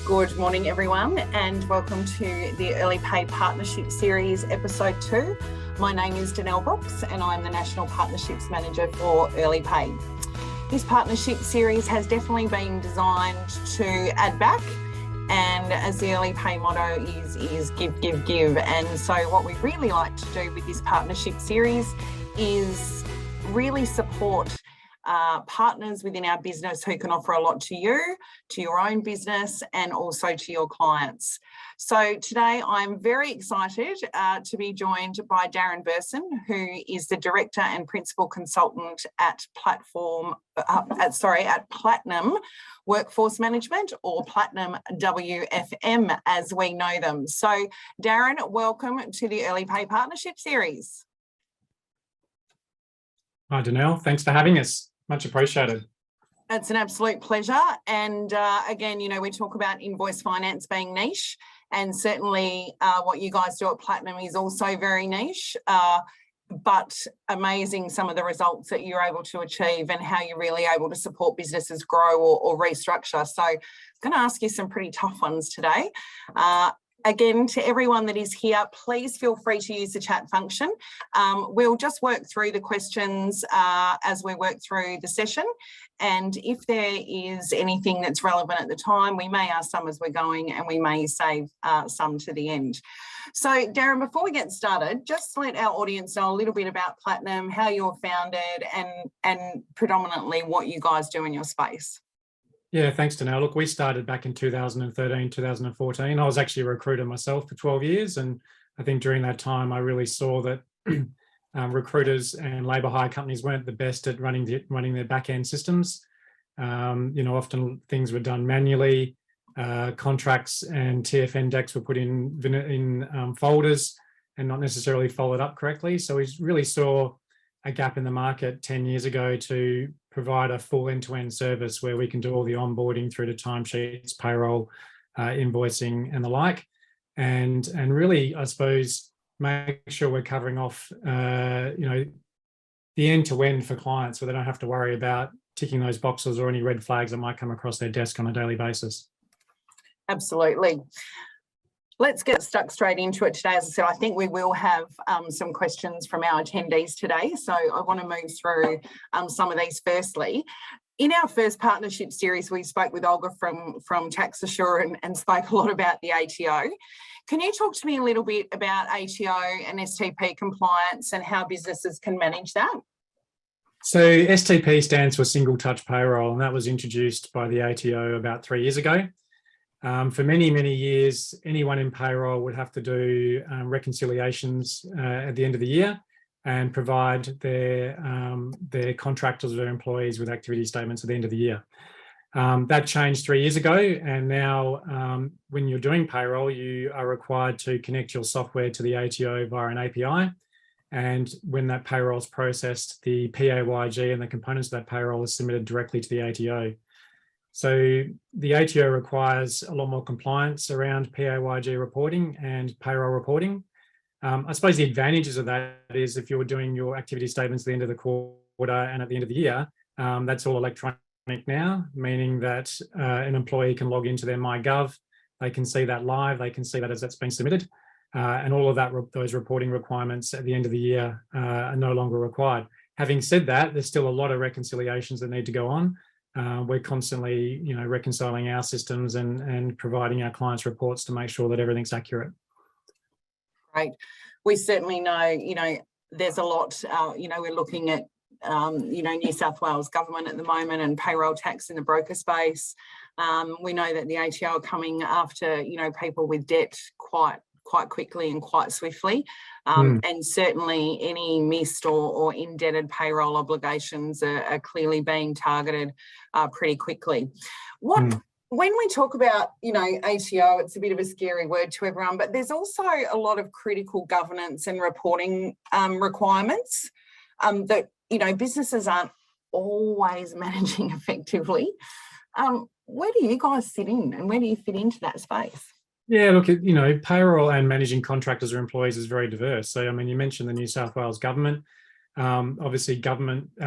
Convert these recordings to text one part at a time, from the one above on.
Good morning, everyone, and welcome to the Early Pay Partnership Series, Episode 2. My name is Donelle Brooks, and I'm the National Partnerships Manager for Early Pay. This partnership series has definitely been designed to add back, and as the Early Pay motto is give, give, give. And so what we really like to do with this partnership series is really support partners within our business who can offer a lot to you, to your own business, and also to your clients. So today I'm very excited to be joined by Darren Berson, who is the Director and Principal Consultant at Platinum Workforce Management, or Platinum WFM as we know them. So Darren, welcome to the Early Pay Partnership Series. Hi Donelle, thanks for having us. Much appreciated. It's an absolute pleasure. And again, you know, we talk about invoice finance being niche, and certainly what you guys do at Platinum is also very niche, but amazing some of the results that you're able to achieve and how you're really able to support businesses grow or restructure. So I'm going to ask you some pretty tough ones today. Again, to everyone that is here, please feel free to use the chat function. We'll just work through the questions as we work through the session. And if there is anything that's relevant at the time, we may ask some as we're going, and we may save some to the end. So Darren, before we get started, just let our audience know a little bit about Platinum, how you're founded, and predominantly what you guys do in your space. Yeah, thanks, Donelle. Look, we started back in 2013, 2014. I was actually a recruiter myself for 12 years. And I think during that time, I really saw that recruiters and labour hire companies weren't the best at running their back-end systems. Often things were done manually. Contracts and TFN decks were put in folders and not necessarily followed up correctly. So we really saw a gap in the market 10 years ago to provide a full end-to-end service where we can do all the onboarding through to timesheets, payroll, invoicing, and the like, and really, I suppose, make sure we're covering off, the end-to-end for clients, where they don't have to worry about ticking those boxes or any red flags that might come across their desk on a daily basis. Absolutely. Let's get stuck straight into it today. As I said, I think we will have some questions from our attendees today. So I want to move through some of these firstly. In our first partnership series, we spoke with Olga from Tax Assure and spoke a lot about the ATO. Can you talk to me a little bit about ATO and STP compliance and how businesses can manage that? So STP stands for Single Touch Payroll, and that was introduced by the ATO about 3 years ago. For many, many years, anyone in payroll would have to do reconciliations at the end of the year and provide their contractors or their employees with activity statements at the end of the year. That changed 3 years ago, and now when you're doing payroll, you are required to connect your software to the ATO via an API. And when that payroll is processed, the PAYG and the components of that payroll is submitted directly to the ATO. So the ATO requires a lot more compliance around PAYG reporting and payroll reporting. I suppose the advantages of that is if you're doing your activity statements at the end of the quarter and at the end of the year, that's all electronic now, meaning that an employee can log into their MyGov, they can see that live, they can see that as that's been submitted, and all of that, those reporting requirements at the end of the year are no longer required. Having said that, there's still a lot of reconciliations that need to go on. We're constantly, reconciling our systems and providing our clients reports to make sure that everything's accurate. Great. We certainly know, there's a lot, we're looking at, New South Wales government at the moment and payroll tax in the broker space. We know that the ATO are coming after, people with debt quite quickly and quite swiftly. And certainly any missed or indebted payroll obligations are clearly being targeted pretty quickly. When we talk about, ATO, it's a bit of a scary word to everyone, but there's also a lot of critical governance and reporting requirements that, businesses aren't always managing effectively. Where do you guys sit in, and where do you fit into that space? Yeah, look, payroll and managing contractors or employees is very diverse. So, you mentioned the New South Wales government. Obviously,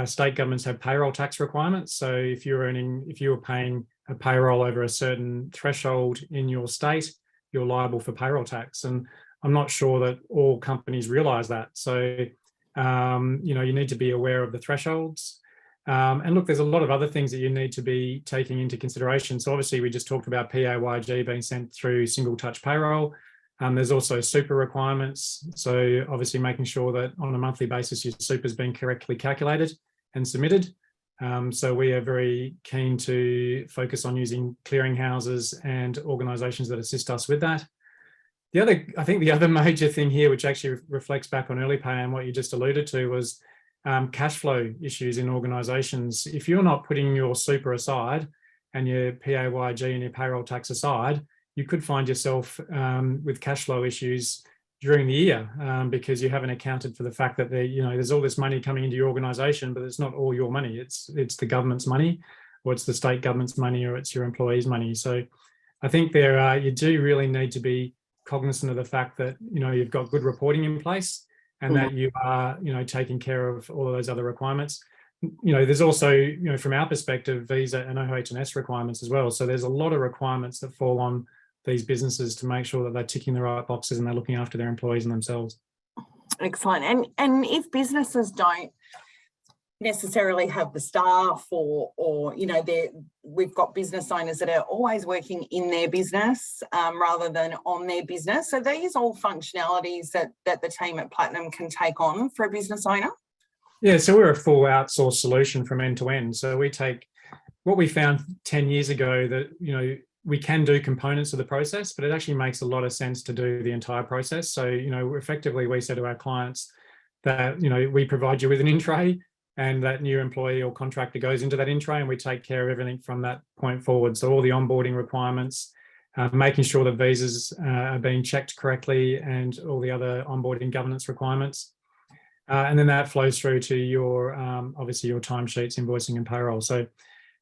state governments have payroll tax requirements. So if you were paying a payroll over a certain threshold in your state, you're liable for payroll tax. And I'm not sure that all companies realise that. So, you need to be aware of the thresholds. And look, there's a lot of other things that you need to be taking into consideration. So obviously, we just talked about PAYG being sent through single touch payroll. There's also super requirements. So obviously making sure that on a monthly basis, your super is being correctly calculated and submitted. So we are very keen to focus on using clearinghouses and organisations that assist us with that. I think the other major thing here, which actually reflects back on early pay and what you just alluded to, was cash flow issues in organisations. If you're not putting your super aside and your PAYG and your payroll tax aside, you could find yourself with cash flow issues during the year because you haven't accounted for the fact that there's all this money coming into your organisation, but it's not all your money. It's the government's money, or it's the state government's money, or it's your employees' money. So I think you do really need to be cognizant of the fact that you've got good reporting in place and that you are taking care of all of those other requirements. There's also from our perspective visa and OH&S requirements as well. So there's a lot of requirements that fall on these businesses to make sure that they're ticking the right boxes and they're looking after their employees and themselves. Excellent. And if businesses don't necessarily have the staff or we've got business owners that are always working in their business rather than on their business. So these all functionalities that the team at Platinum can take on for a business owner? Yeah, so we're a full outsourced solution from end to end. So we take what we found 10 years ago that, we can do components of the process, but it actually makes a lot of sense to do the entire process. So, effectively we say to our clients that, we provide you with an in-tray and that new employee or contractor goes into that in-tray and we take care of everything from that point forward. So all the onboarding requirements, making sure that visas are being checked correctly and all the other onboarding governance requirements. And then that flows through to your, obviously your timesheets, invoicing and payroll. So,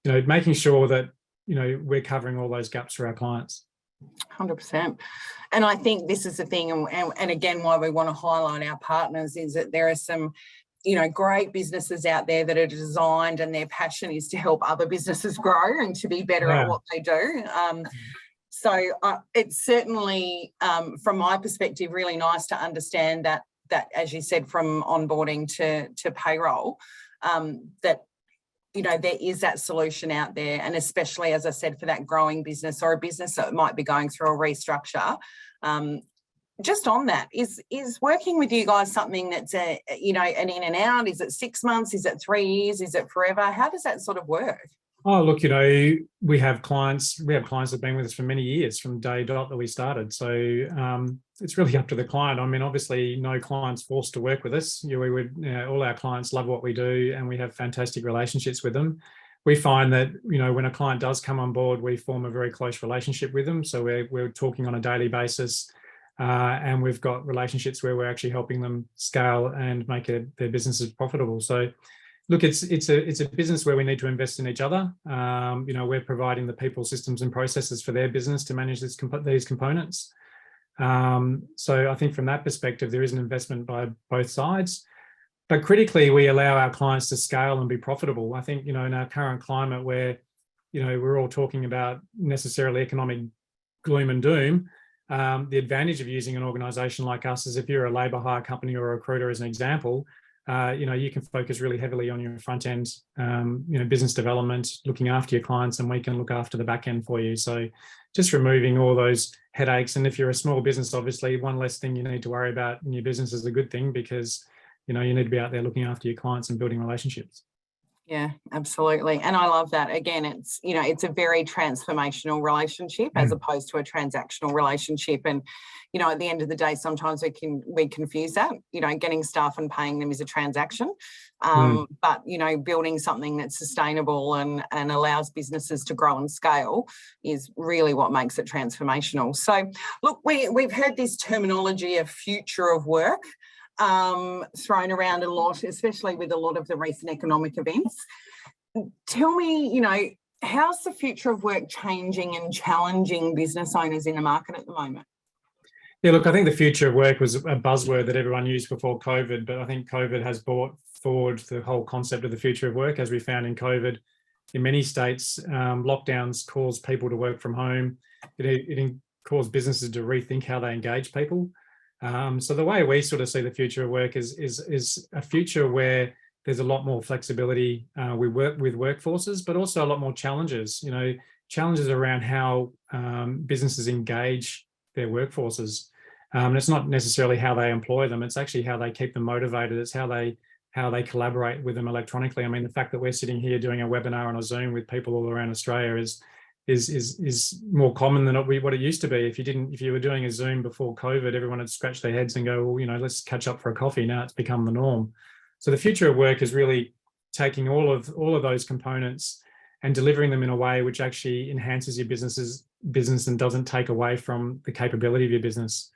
making sure that, we're covering all those gaps for our clients. 100%. And I think this is the thing, and again, why we want to highlight our partners is that there are some, great businesses out there that are designed and their passion is to help other businesses grow and to be better at what they do. So it's certainly, from my perspective, really nice to understand that, as you said, from onboarding to payroll, that there is that solution out there, and especially, as I said, for that growing business or a business that might be going through a restructure. Just on that, is working with you guys something that's an in and out? Is it 6 months? Is it 3 years? Is it forever? How does that sort of work? Oh, look, we have clients that have been with us for many years from day dot that we started. So it's really up to the client. I mean, obviously, no client's forced to work with us. All our clients love what we do and we have fantastic relationships with them. We find that, when a client does come on board, we form a very close relationship with them. So we're talking on a daily basis and we've got relationships where we're actually helping them scale and make their businesses profitable. So look, it's a business where we need to invest in each other. We're providing the people, systems and processes for their business to manage these components. So I think from that perspective, there is an investment by both sides. But critically, we allow our clients to scale and be profitable. I think, in our current climate where, we're all talking about necessarily economic gloom and doom, the advantage of using an organisation like us is if you're a labour hire company or a recruiter, as an example, you can focus really heavily on your front end, business development, looking after your clients, and we can look after the back end for you. So just removing all those headaches. And if you're a small business, obviously one less thing you need to worry about in your business is a good thing because, you need to be out there looking after your clients and building relationships. Yeah, absolutely. And I love that. Again, it's, it's a very transformational relationship as opposed to a transactional relationship. And, at the end of the day, sometimes we confuse that, getting staff and paying them is a transaction. But, building something that's sustainable and allows businesses to grow and scale is really what makes it transformational. So, look, we've heard this terminology of future of work thrown around a lot, especially with a lot of the recent economic events. Tell me, how's the future of work changing and challenging business owners in the market at the moment? Yeah, look, I think the future of work was a buzzword that everyone used before COVID, but I think COVID has brought forward the whole concept of the future of work. As we found in COVID, in many states, lockdowns cause people to work from home. It caused businesses to rethink how they engage people. So the way we sort of see the future of work is a future where there's a lot more flexibility. We work with workforces, but also a lot more challenges. Challenges around how businesses engage their workforces. And it's not necessarily how they employ them; it's actually how they keep them motivated. It's how they collaborate with them electronically. I mean, the fact that we're sitting here doing a webinar on a Zoom with people all around Australia is more common than what it used to be. If you were doing a Zoom before COVID, everyone would scratch their heads and go, well, let's catch up for a coffee. Now it's become the norm. So the future of work is really taking all of those components and delivering them in a way which actually enhances your business and doesn't take away from the capability of your business.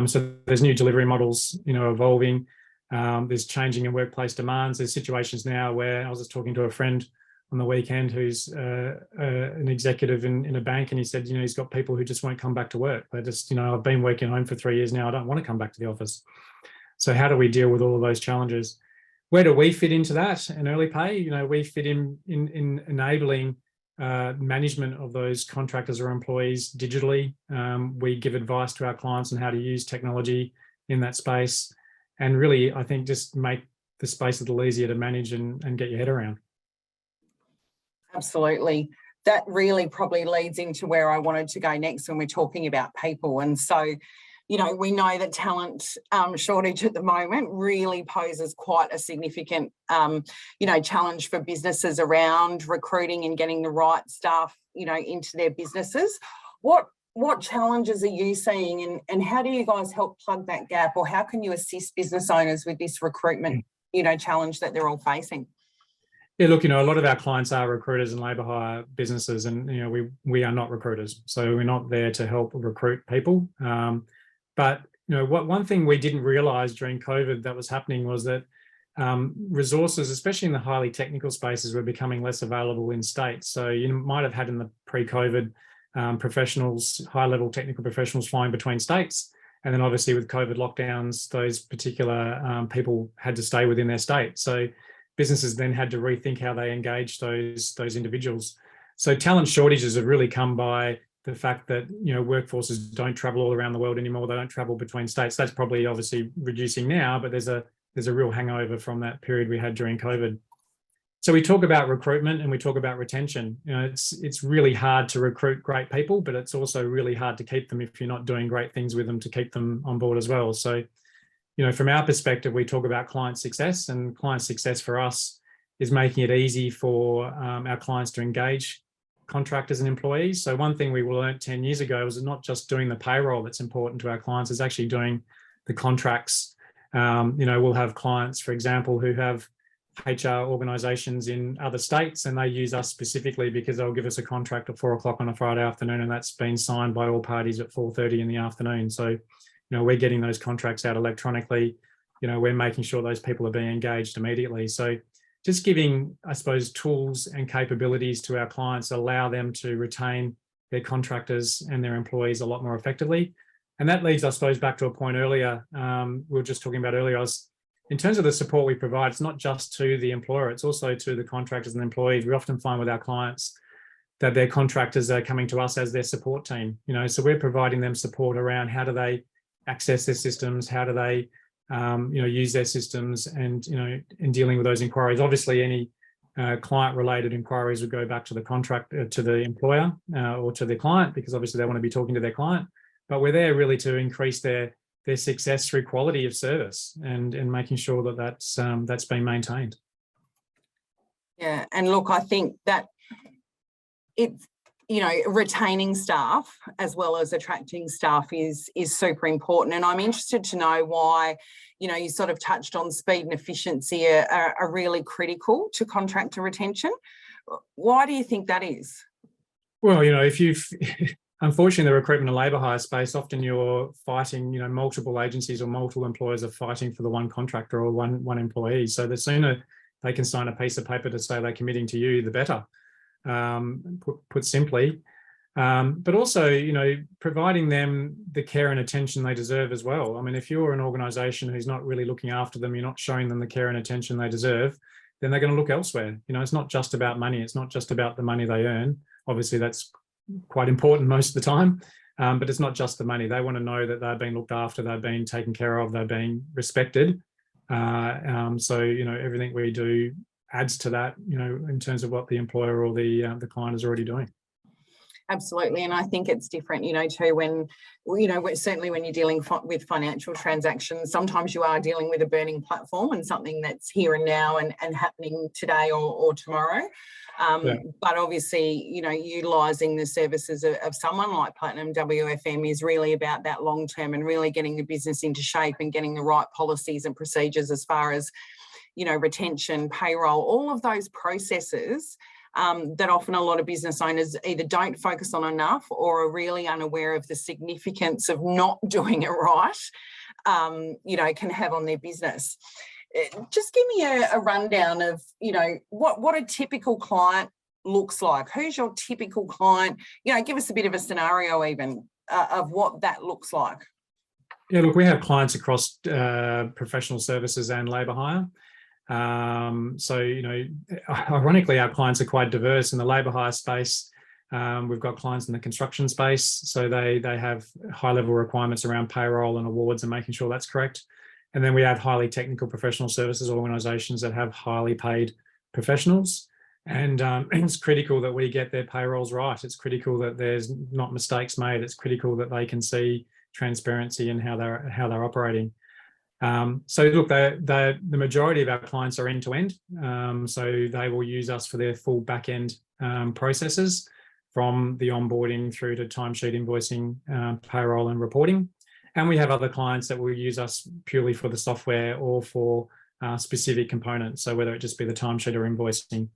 So there's new delivery models, evolving. There's changing in workplace demands. There's situations now where I was just talking to a friend on the weekend who's an executive in a bank, and he said, he's got people who just won't come back to work. They just, I've been working home for 3 years now. I don't want to come back to the office. So how do we deal with all of those challenges? Where do we fit into that in early pay? We fit in enabling management of those contractors or employees digitally. We give advice to our clients on how to use technology in that space, and really, I think, just make the space a little easier to manage and get your head around. Absolutely. That really probably leads into where I wanted to go next when we're talking about people. And so, we know that talent shortage at the moment really poses quite a significant, challenge for businesses around recruiting and getting the right staff, into their businesses. What challenges are you seeing, and how do you guys help plug that gap, or how can you assist business owners with this recruitment, challenge that they're all facing? Yeah, look, a lot of our clients are recruiters and labour hire businesses, and we are not recruiters, so we're not there to help recruit people. But one thing we didn't realise during COVID that was happening was that resources, especially in the highly technical spaces, were becoming less available in states. So you might have had in the pre-COVID professionals, high-level technical professionals flying between states, and then obviously with COVID lockdowns, those particular people had to stay within their state. So businesses then had to rethink how they engage those individuals. So talent shortages have really come by the fact that workforces don't travel all around the world anymore. They don't travel between states. That's probably obviously reducing now, but there's a real hangover from that period we had during COVID. So we talk about recruitment and we talk about retention. It's really hard to recruit great people, but it's also really hard to keep them if you're not doing great things with them to keep them on board as well. So from our perspective, we talk about client success, and client success for us is making it easy for our clients to engage contractors and employees. So one thing we learned 10 years ago was not just doing the payroll that's important to our clients, it's actually doing the contracts. We'll have clients, for example, who have HR organisations in other states, and they use us specifically because they'll give us a contract at 4 o'clock on a Friday afternoon, and that's been signed by all parties at 4:30 in the afternoon. So we're getting those contracts out electronically. We're making sure those people are being engaged immediately. So just giving, I suppose, tools and capabilities to our clients allow them to retain their contractors and their employees a lot more effectively. And that leads, I suppose, back to a point earlier, we were just talking about earlier, in terms of the support we provide, it's not just to the employer, it's also to the contractors and employees. We often find with our clients that their contractors are coming to us as their support team. So we're providing them support around how do they access their systems, how do they use their systems, and in dealing with those inquiries. Obviously, any client-related inquiries would go back to the contract, to the employer or to the client, because obviously they want to be talking to their client. But we're there really to increase their success through quality of service and making sure that that's been maintained. Yeah, and look, I think that it's retaining staff as well as attracting staff is super important. And I'm interested to know why, you sort of touched on speed and efficiency are really critical to contractor retention. Why do you think that is? Well, if you've, unfortunately, the recruitment and labour hire space, often you're fighting, multiple agencies or multiple employers are fighting for the one contractor or one employee. So the sooner they can sign a piece of paper to say they're committing to you, the better. Put simply, but also, providing them the care and attention they deserve as well. I mean, if you're an organisation who's not really looking after them, you're not showing them the care and attention they deserve, then they're going to look elsewhere. You know, it's not just about money. It's not just about the money they earn. Obviously, that's quite important most of the time, but it's not just the money. They want to know that they're being looked after, they're being taken care of, they're being respected. So, you know, everything we do adds to that, you know, in terms of what the employer or the client is already doing. Absolutely. And I think it's different, you know, too, when, you know, certainly when you're dealing with financial transactions, sometimes you are dealing with a burning platform and something that's here and now and happening today or tomorrow. But obviously, you know, utilising the services of someone like Platinum WFM is really about that long term and really getting the business into shape and getting the right policies and procedures as far as, you know, retention, payroll, all of those processes that often a lot of business owners either don't focus on enough or are really unaware of the significance of not doing it right, you know, can have on their business. Just give me a rundown of, you know, what a typical client looks like. Who's your typical client? You know, give us a bit of a scenario even of what that looks like. Yeah, look, we have clients across professional services and labour hire. So, you know, ironically, our clients are quite diverse in the labour hire space. We've got clients in the construction space, so they have high level requirements around payroll and awards and making sure that's correct. And then we have highly technical professional services organisations that have highly paid professionals. And it's critical that we get their payrolls right. It's critical that there's not mistakes made. It's critical that they can see transparency in how they're operating. So look, the majority of our clients are end-to-end. So they will use us for their full back-end processes, from the onboarding through to timesheet invoicing, payroll and reporting. And we have other clients that will use us purely for the software or for specific components. So whether it just be the timesheet or invoicing.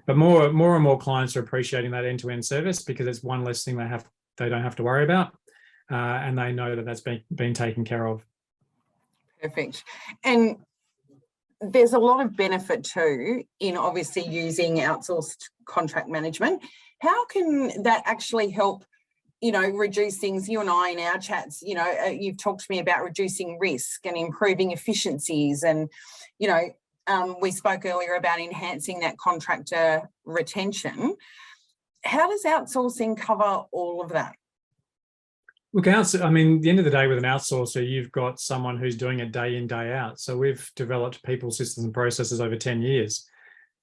But more and more clients are appreciating that end-to-end service because it's one less thing they don't have to worry about. And they know that that's been taken care of. Perfect. And there's a lot of benefit too in obviously using outsourced contract management. How can that actually help, you know, reduce things? You and I in our chats, you know, you've talked to me about reducing risk and improving efficiencies. And, you know, we spoke earlier about enhancing that contractor retention. How does outsourcing cover all of that? Look, I mean, at the end of the day, with an outsourcer, you've got someone who's doing it day in, day out. So we've developed people, systems and processes over 10 years,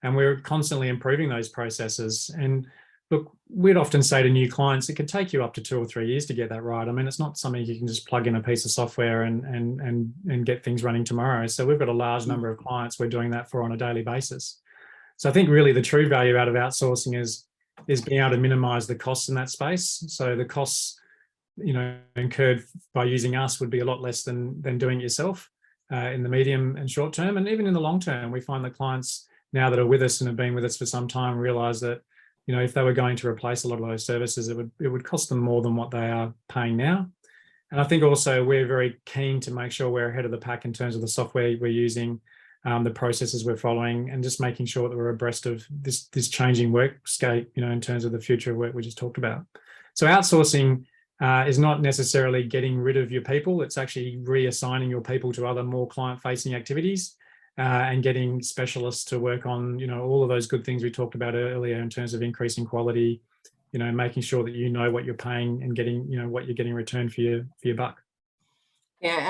and we're constantly improving those processes. And look, we'd often say to new clients, it could take you up to 2 or 3 years to get that right. I mean, it's not something you can just plug in a piece of software and get things running tomorrow. So we've got a large number of clients we're doing that for on a daily basis. So I think really the true value out of outsourcing is being able to minimize the costs in that space. So the costs, you know, incurred by using us would be a lot less than doing it yourself in the medium and short term. And even in the long term, we find that clients now that are with us and have been with us for some time realize that, you know, if they were going to replace a lot of those services, it would cost them more than what they are paying now. And I think also we're very keen to make sure we're ahead of the pack in terms of the software we're using, the processes we're following, and just making sure that we're abreast of this changing workscape, you know, in terms of the future of work we just talked about. So outsourcing is not necessarily getting rid of your people. It's actually reassigning your people to other more client-facing activities and getting specialists to work on, you know, all of those good things we talked about earlier in terms of increasing quality, you know, making sure that you know what you're paying and getting, you know, what you're getting in return for your buck. Yeah,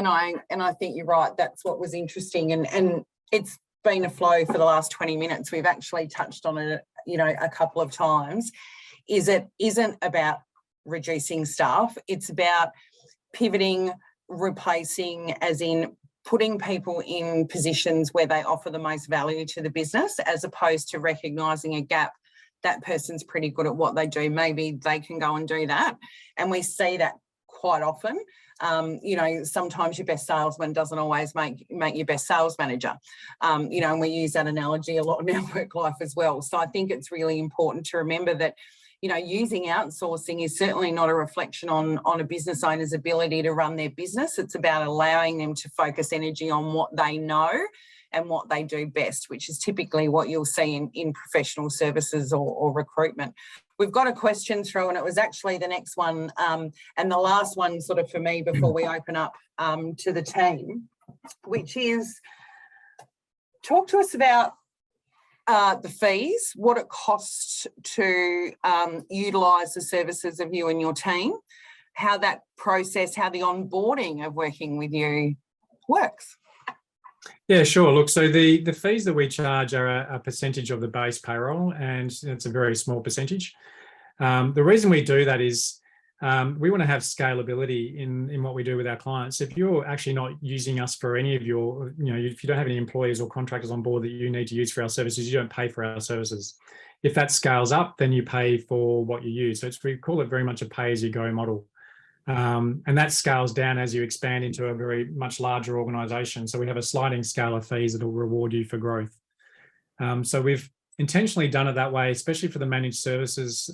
and I think you're right. That's what was interesting, and it's been a flow for the last 20 minutes. We've actually touched on it, you know, a couple of times. It isn't about reducing staff, it's about pivoting, replacing, as in putting people in positions where they offer the most value to the business, as opposed to recognising a gap. That person's pretty good at what they do, maybe they can go and do that. And we see that quite often. You know, sometimes your best salesman doesn't always make your best sales manager. You know, and we use that analogy a lot in our work life as well. So I think it's really important to remember that, you know, using outsourcing is certainly not a reflection on a business owner's ability to run their business. It's about allowing them to focus energy on what they know and what they do best, which is typically what you'll see in professional services or recruitment. We've got a question through, and it was actually the next one and the last one sort of for me before we open up to the team, which is, talk to us about the fees, what it costs to utilise the services of you and your team, how that process, how the onboarding of working with you works. Yeah, sure. Look, so the fees that we charge are a percentage of the base payroll, and it's a very small percentage. The reason we do that is we want to have scalability in what we do with our clients. If you're actually not using us for any of your, if you don't have any employees or contractors on board that you need to use for our services, you don't pay for our services. If that scales up, then you pay for what you use. So we call it very much a pay-as-you-go model. And that scales down as you expand into a very much larger organisation. So we have a sliding scale of fees that will reward you for growth. So we've intentionally done it that way, especially for the managed services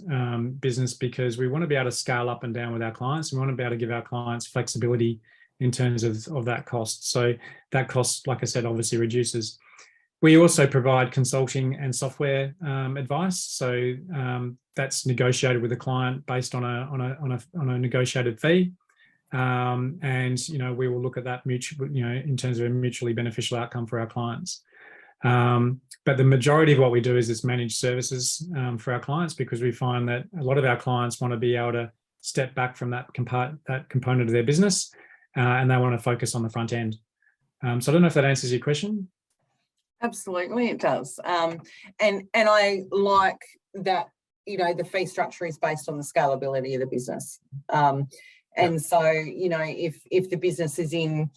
business, because we want to be able to scale up and down with our clients. We want to be able to give our clients flexibility in terms of that cost. So that cost, like I said, obviously reduces. We also provide consulting and software advice. So that's negotiated with the client based on a negotiated fee. And we will look at that in terms of a mutually beneficial outcome for our clients. But the majority of what we do is this managed services for our clients, because we find that a lot of our clients want to be able to step back from that component of their business, and they want to focus on the front end. So I don't know if that answers your question. Absolutely, it does. And I like that, the fee structure is based on the scalability of the business. And so, if the business is in,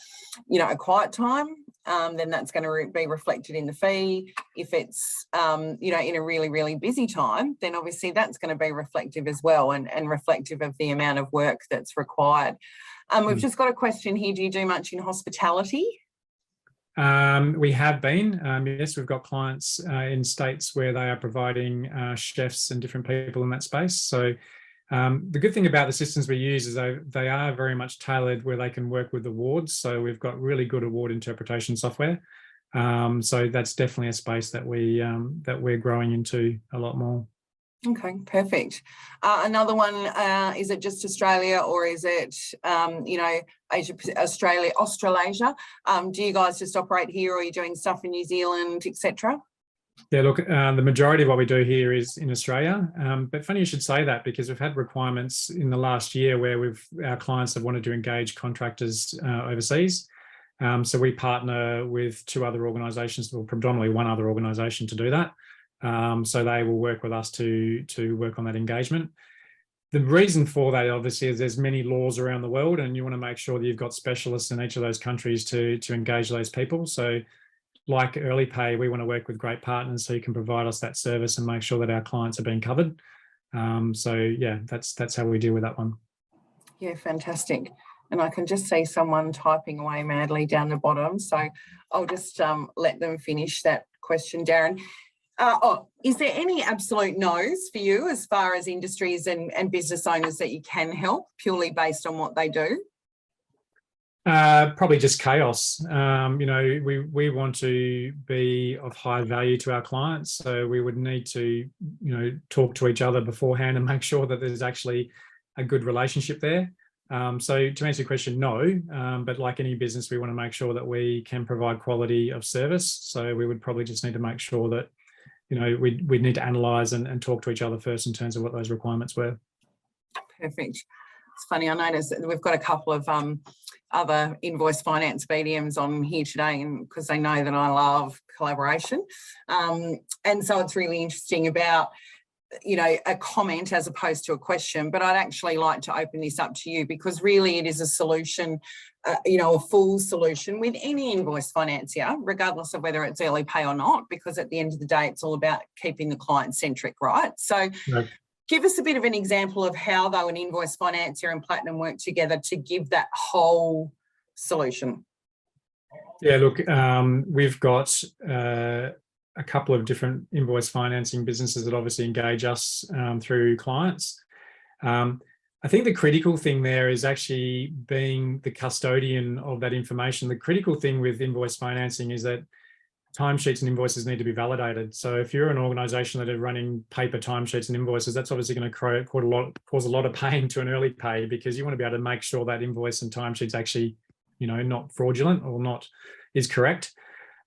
a quiet time, then that's going to be reflected in the fee. If it's, in a really, really busy time, then obviously that's going to be reflective as well, and reflective of the amount of work that's required. We've just got a question here. Do you do much in hospitality? We have been. Yes, we've got clients in states where they are providing chefs and different people in that space. So the good thing about the systems we use is they are very much tailored where they can work with awards. So we've got really good award interpretation software. So that's definitely a space that we're growing into a lot more. Okay, perfect. Another one, is it just Australia, or is it, Asia, Australia, Australasia? Do you guys just operate here, or are you doing stuff in New Zealand, etc.? Yeah, look, the majority of what we do here is in Australia. But funny you should say that, because we've had requirements in the last year where our clients have wanted to engage contractors overseas. So we partner with two other organisations, or predominantly one other organisation, to do that. So they will work with us to work on that engagement. The reason for that, obviously, is there's many laws around the world, and you want to make sure that you've got specialists in each of those countries to engage those people. So like early pay, we want to work with great partners who can provide us that service and make sure that our clients are being covered. So yeah, that's how we deal with that one. Yeah, fantastic. And I can just see someone typing away madly down the bottom. So I'll just let them finish that question, Darren. Is there any absolute no's for you as far as industries and business owners that you can help purely based on what they do? Probably just chaos. We want to be of high value to our clients, so we would need to, talk to each other beforehand and make sure that there's actually a good relationship there. So to answer your question, no, but like any business, we want to make sure that we can provide quality of service. So we would probably just need to make sure that, we'd need to analyse and talk to each other first in terms of what those requirements were. Perfect. It's funny, I noticed that we've got a couple of other invoice finance BDMs on here today, and because they know that I love collaboration. And so it's really interesting about, a comment as opposed to a question, but I'd actually like to open this up to you, because really it is a solution, a full solution with any invoice financier, regardless of whether it's early pay or not, because at the end of the day, it's all about keeping the client centric, right? So right. Give us a bit of an example of how, though, an invoice financier and Platinum work together to give that whole solution. Yeah, look, we've got a couple of different invoice financing businesses that obviously engage us through clients. I think the critical thing there is actually being the custodian of that information. The critical thing with invoice financing is that timesheets and invoices need to be validated. So if you're an organisation that are running paper timesheets and invoices, that's obviously going to cause a lot of pain to an early pay, because you want to be able to make sure that invoice and timesheets actually, not fraudulent or not is correct.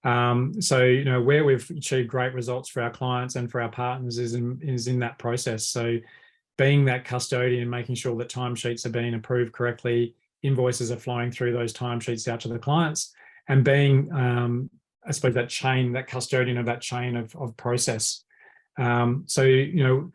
So, you know, where we've achieved great results for our clients and for our partners is in that process. So being that custodian, making sure that timesheets are being approved correctly, invoices are flowing through those timesheets out to the clients, and being, I suppose, that custodian of that chain of process. So, you know,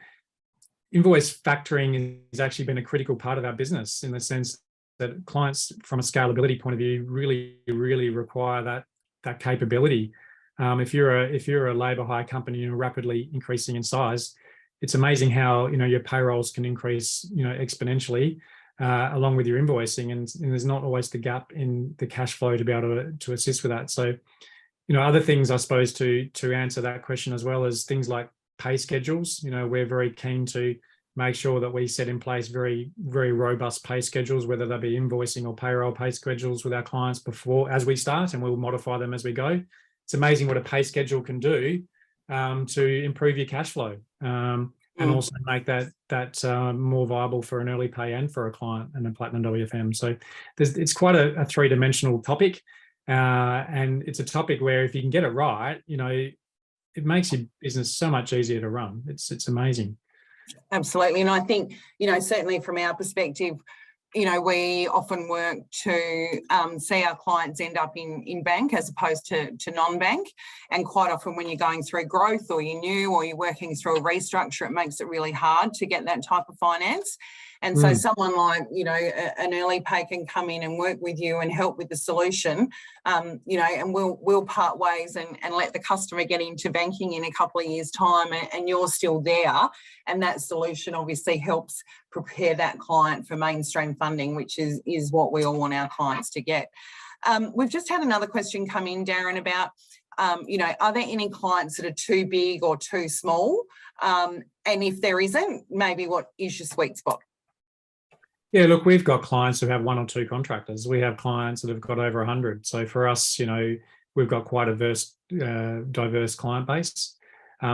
invoice factoring has actually been a critical part of our business, in the sense that clients, from a scalability point of view, really require that capability. If you're a labour hire company and you're rapidly increasing in size, it's amazing how, you know, your payrolls can increase, you know, exponentially along with your invoicing, and there's not always the gap in the cash flow to be able to assist with that. So, you know, other things, I suppose, to answer that question, as well as things like pay schedules. You know, we're very keen to make sure that we set in place very robust pay schedules, whether they be invoicing or payroll pay schedules with our clients as we start, and we'll modify them as we go. It's amazing what a pay schedule can do to improve your cash flow, and also make that more viable for an early pay and for a client and a Platinum WFM. So it's quite a three-dimensional topic, and it's a topic where, if you can get it right, you know, it makes your business so much easier to run. It's amazing. Absolutely. And I think, you know, certainly from our perspective, you know, we often work to see our clients end up in bank as opposed to non-bank. And quite often when you're going through growth, or you're new, or you're working through a restructure, it makes it really hard to get that type of finance. And so someone like, you know, an early pay can come in and work with you and help with the solution, you know, and we'll part ways and let the customer get into banking in a couple of years' time, and you're still there. And that solution obviously helps prepare that client for mainstream funding, which is what we all want our clients to get. We've just had another question come in, Darren, about, you know, are there any clients that are too big or too small? And if there isn't, maybe what is your sweet spot? Yeah, look, we've got clients who have one or two contractors. We have clients that have got over 100. So for us, you know, we've got quite a diverse client base.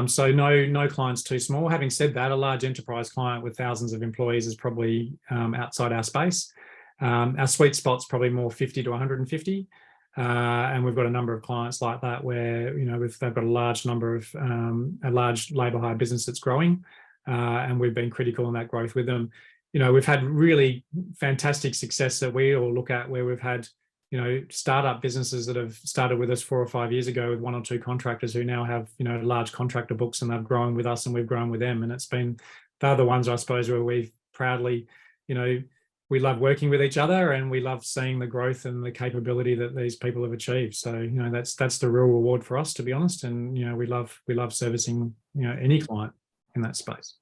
So no client's too small. Having said that, a large enterprise client with thousands of employees is probably outside our space. Our sweet spot's probably more 50 to 150. And we've got a number of clients like that where, you know, they've got a large number of a large labour hire business that's growing, and we've been critical in that growth with them. You know, we've had really fantastic success that we all look at, where we've had, you know, startup businesses that have started with us 4 or 5 years ago with 1 or 2 contractors who now have, you know, large contractor books, and they've grown with us and we've grown with them. And they're the ones, I suppose, where we've proudly, you know, we love working with each other, and we love seeing the growth and the capability that these people have achieved. So, you know, that's the real reward for us, to be honest. And, you know, we love servicing, you know, any client in that space.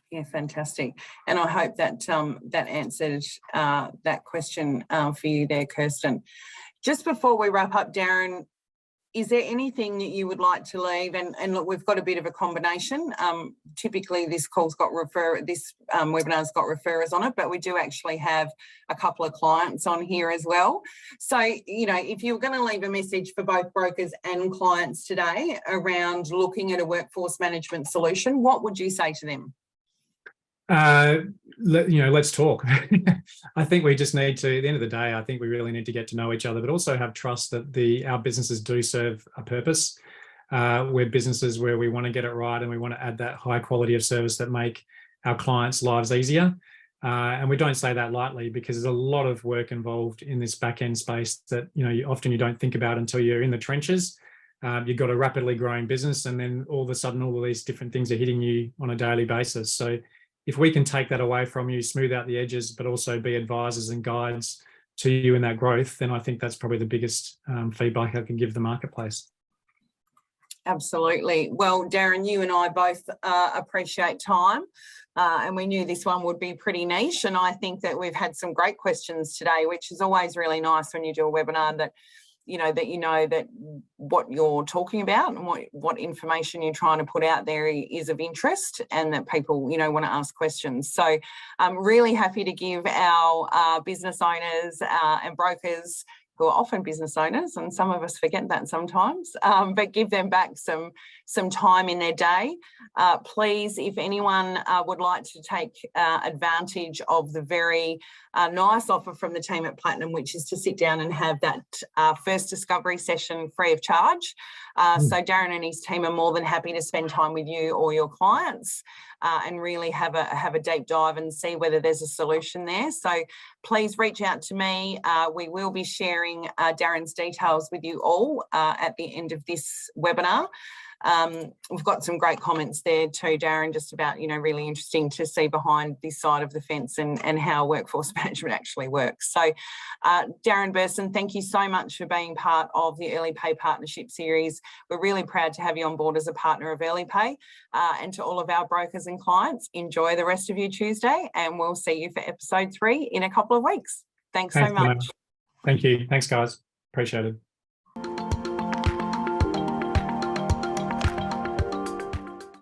Yeah, fantastic. And I hope that that answered that question for you there, Kirsten. Just before we wrap up, Darren, is there anything that you would like to leave? And look, we've got a bit of a combination. Typically, this webinar's got referrers on it, but we do actually have a couple of clients on here as well. So, you know, if you're going to leave a message for both brokers and clients today around looking at a workforce management solution, what would you say to them? You know, let's talk. I think we just need to, at the end of the day, I think we really need to get to know each other, but also have trust that our businesses do serve a purpose. We're businesses where we want to get it right, and we want to add that high quality of service that make our clients' lives easier. And we don't say that lightly, because there's a lot of work involved in this back end space that, you know, often you don't think about until you're in the trenches. You've got a rapidly growing business, and then all of a sudden, all of these different things are hitting you on a daily basis. So if we can take that away from you, smooth out the edges, but also be advisors and guides to you in that growth, then I think that's probably the biggest feedback I can give the marketplace. Absolutely. Well, Darren, you and I both appreciate time, and we knew this one would be pretty niche. And I think that we've had some great questions today, which is always really nice when you do a webinar that you know that what you're talking about and what information you're trying to put out there is of interest, and that people, you know, want to ask questions. So I'm really happy to give our business owners and brokers who are often business owners, and some of us forget that sometimes, but give them back some time in their day. Please, if anyone would like to take advantage of the very nice offer from the team at Platinum, which is to sit down and have that first discovery session free of charge. So Darren and his team are more than happy to spend time with you or your clients and really have a deep dive and see whether there's a solution there. So please reach out to me. We will be sharing Darren's details with you all at the end of this webinar. We've got some great comments there too, Darren, just about, really interesting to see behind this side of the fence and how workforce management actually works. So Darren Berson, thank you so much for being part of the Early Pay Partnership Series. We're really proud to have you on board as a partner of Early Pay, and to all of our brokers and clients, enjoy the rest of your Tuesday, and we'll see you for episode 3 in a couple of weeks. Thanks so much. Thank you. Thanks, guys. Appreciate it.